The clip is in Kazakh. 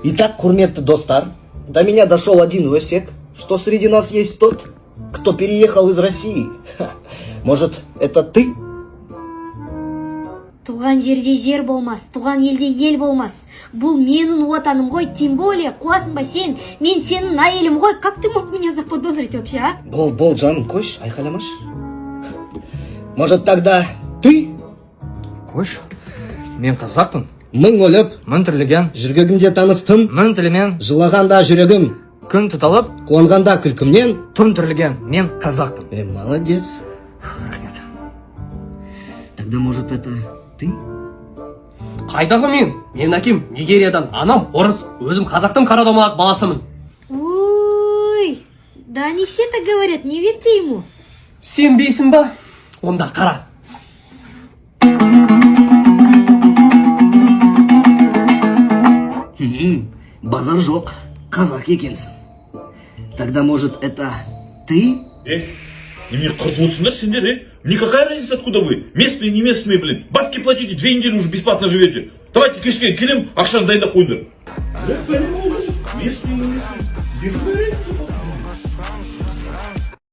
Итак, курметты достар, до меня дошел один весек, что среди нас есть тот, кто переехал из России. Может, это ты? Туған жерде жер болмас, туған елде ел болмас. Бұл менің отаным ғой, тем более, қуасың ба сен? Мен сенің әйелім ғой, как ты мог меня заподозрить вообще, а? Бол, жаным, қойш, айқайламаш. Может, тогда ты? Қойш, мен қазақпын. Мың өліп, Мың тірлеген. жүргегімде таныстым. Мың тілімен. Жылағанда жүрегім, Күн тұталып, қуанғанда күлкімнен. түн тірлеген. Мен қазақпын. Молодец. Рахмет. Тогда, может, это ты? Қайдағы мен? Мен әкем Нигериядан, анам орыс, өзім қазақтың қара домалақ баласымын. Ой, да они все так говорят, не верьте ему. Сенбейсің ба? Онда қара. Базар жоқ, қазақ екенсің. Тогда, может, это ты? Немене құртылысыңдар сендер, Мне какая разница, откуда вы? Местные, не местные, блин. Бабки платите, 2 недели уже бесплатно живете. Давайте кешке келем, ақшаны дайындап қойыңдар. Местные, не местные. Тебе какая разница?